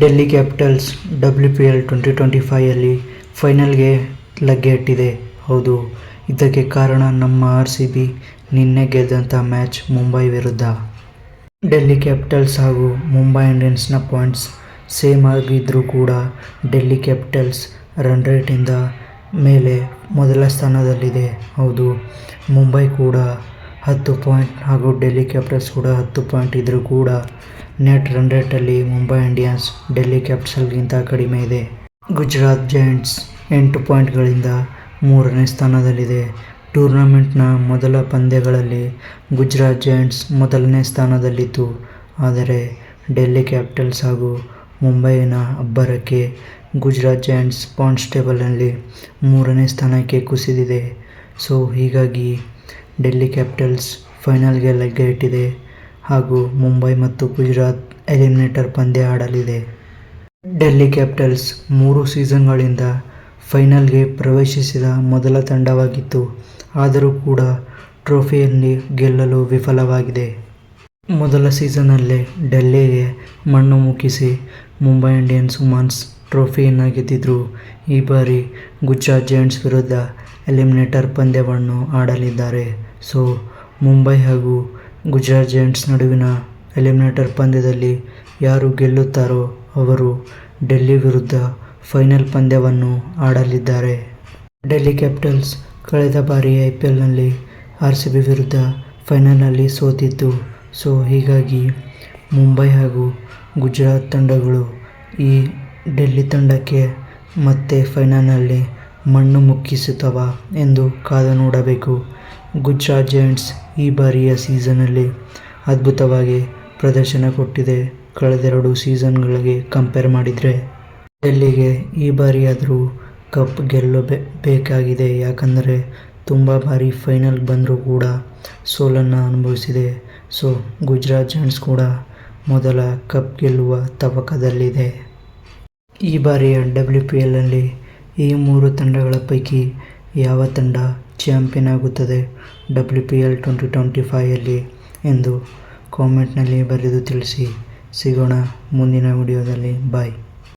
Delhi capitals WPL 2025ಯಲ್ಲಿ ಫೈನಲ್ಗೆ ಲಗ್ಗೆ ಇಟ್ಟಿದೆ. ಹೌದು, ಇದಕ್ಕೆ ಕಾರಣ ನಮ್ಮ RCB ನಿನ್ನೆ ಗೆದ್ದಂಥ ಮ್ಯಾಚ್ ಮುಂಬೈ ವಿರುದ್ಧ. ಡೆಲ್ಲಿ ಕ್ಯಾಪಿಟಲ್ಸ್ ಹಾಗೂ ಮುಂಬೈ ಇಂಡಿಯನ್ಸ್ನ ಪಾಯಿಂಟ್ಸ್ ಸೇಮ್ ಆಗಿದ್ದರೂ ಕೂಡ ಡೆಲ್ಲಿ ಕ್ಯಾಪಿಟಲ್ಸ್ ರನ್ ರೇಟಿಂದ ಮೇಲೆ ಮೊದಲ ಸ್ಥಾನದಲ್ಲಿದೆ. ಹೌದು, ಮುಂಬೈ ಕೂಡ 10 ಪಾಯಿಂಟ್ ಹಾಗೂ ಡೆಲ್ಲಿ ಕ್ಯಾಪಿಟಲ್ಸ್ ಕೂಡ 10 ಪಾಯಿಂಟ್ ಇದ್ದರೂ ಕೂಡ ನೆಟ್ ರನ್ ರೇಟಲ್ಲಿ ಮುಂಬೈ ಇಂಡಿಯನ್ಸ್ ಡೆಲ್ಲಿ ಕ್ಯಾಪಿಟಲ್ಸ್ಗಿಂತ ಕಡಿಮೆ ಇದೆ. ಗುಜರಾತ್ ಜೈಂಟ್ಸ್ 8 ಪಾಯಿಂಟ್ಗಳಿಂದ 3ನೇ ಸ್ಥಾನದಲ್ಲಿದೆ. ಟೂರ್ನಮೆಂಟ್ನ ಮೊದಲ ಪಂದ್ಯಗಳಲ್ಲಿ ಗುಜರಾತ್ ಜೈಂಟ್ಸ್ ಮೊದಲನೇ ಸ್ಥಾನದಲ್ಲಿತ್ತು. ಆದರೆ ಡೆಲ್ಲಿ ಕ್ಯಾಪಿಟಲ್ಸ್ ಹಾಗೂ ಮುಂಬೈನ ಅಬ್ಬರಕ್ಕೆ ಗುಜರಾತ್ ಜೈಂಟ್ಸ್ ಪಾಯಿಂಟ್ಸ್ ಟೇಬಲ್ನಲ್ಲಿ 3ನೇ ಸ್ಥಾನಕ್ಕೆ ಕುಸಿದಿದೆ. ಸೊ ಹೀಗಾಗಿ ಡೆಲ್ಲಿ ಕ್ಯಾಪಿಟಲ್ಸ್ ಫೈನಲ್ಗೆ ಲಗ್ಗೆ ಇಟ್ಟಿದೆ ಹಾಗೂ ಮುಂಬೈ ಮತ್ತು ಗುಜರಾತ್ ಎಲಿಮಿನೇಟರ್ ಪಂದ್ಯ ಆಡಲಿದೆ. ಡೆಲ್ಲಿ ಕ್ಯಾಪಿಟಲ್ಸ್ 3 ಸೀಸನ್ಗಳಿಂದ ಫೈನಲ್ಗೆ ಪ್ರವೇಶಿಸಿದ ಮೊದಲ ತಂಡವಾಗಿತ್ತು. ಆದರೂ ಕೂಡ ಟ್ರೋಫಿಯಲ್ಲಿ ಗೆಲ್ಲಲು ವಿಫಲವಾಗಿದೆ. ಮೊದಲ ಸೀಸನ್ನಲ್ಲೇ ಡೆಲ್ಲಿಗೆ ಮಣ್ಣು ಮುಕ್ಕಿಸಿ ಮುಂಬೈ ಇಂಡಿಯನ್ಸ್ ವುಮೆನ್ಸ್ ಟ್ರೋಫಿಯನ್ನು ಗೆದ್ದಿದ್ರು. ಈ ಬಾರಿ ಗುಜರಾತ್ ಜೈಂಟ್ಸ್ ವಿರುದ್ಧ ಎಲಿಮಿನೇಟರ್ ಪಂದ್ಯವನ್ನು ಆಡಲಿದ್ದಾರೆ. ಸೊ ಮುಂಬೈ ಹಾಗೂ ಗುಜರಾತ್ ಜೈಂಟ್ಸ್ ನಡುವಿನ ಎಲಿಮಿನೇಟರ್ ಪಂದ್ಯದಲ್ಲಿ ಯಾರು ಗೆಲ್ಲುತ್ತಾರೋ ಅವರು ಡೆಲ್ಲಿ ವಿರುದ್ಧ ಫೈನಲ್ ಪಂದ್ಯವನ್ನು ಆಡಲಿದ್ದಾರೆ. ಡೆಲ್ಲಿ ಕ್ಯಾಪಿಟಲ್ಸ್ ಕಳೆದ ಬಾರಿ IPLನಲ್ಲಿ RCB ವಿರುದ್ಧ ಫೈನಲ್ನಲ್ಲಿ ಸೋತಿತ್ತು. ಸೊ ಹೀಗಾಗಿ ಮುಂಬೈ ಹಾಗೂ ಗುಜರಾತ್ ತಂಡಗಳು ಈ ಡೆಲ್ಲಿ ತಂಡಕ್ಕೆ ಮತ್ತೆ ಫೈನಲ್ನಲ್ಲಿ ಮಣ್ಣು ಮುಕ್ಕಿಸುತ್ತವಾ ಎಂದು ಕಾದು ನೋಡಬೇಕು. ಗುಜರಾತ್ ಜೈಂಟ್ಸ್ ಈ ಬಾರಿಯ ಸೀಸನ್ನಲ್ಲಿ ಅದ್ಭುತವಾಗಿ ಪ್ರದರ್ಶನ ಕೊಟ್ಟಿದೆ. ಕಳೆದ 2 ಸೀಸನ್ಗಳಿಗೆ ಕಂಪೇರ್ ಮಾಡಿದರೆ ಡೆಲ್ಲಿಗೆ ಈ ಬಾರಿಯಾದರೂ ಕಪ್ ಗೆಲ್ಲಬೇಕಾಗಿದೆ. ಯಾಕಂದರೆ ತುಂಬ ಬಾರಿ ಫೈನಲ್ ಬಂದರೂ ಕೂಡ ಸೋಲನ್ನು ಅನುಭವಿಸಿದೆ. ಸೊ ಗುಜರಾತ್ ಜೈಂಟ್ಸ್ ಕೂಡ ಮೊದಲ ಕಪ್ ಗೆಲ್ಲುವ ತವಕದಲ್ಲಿದೆ. ಈ ಬಾರಿಯ WPLನಲ್ಲಿ ಈ 3 ತಂಡಗಳ ಪೈಕಿ ಯಾವ ತಂಡ ಚಾಂಪಿಯನ್ ಆಗುತ್ತದೆ WPL 2025ಯಲ್ಲಿ ಎಂದು ಕಾಮೆಂಟ್ನಲ್ಲಿ ಬರೆದು ತಿಳಿಸಿ. ಸಿಗೋಣ ಮುಂದಿನ ವಿಡಿಯೋದಲ್ಲಿ. ಬಾಯ್.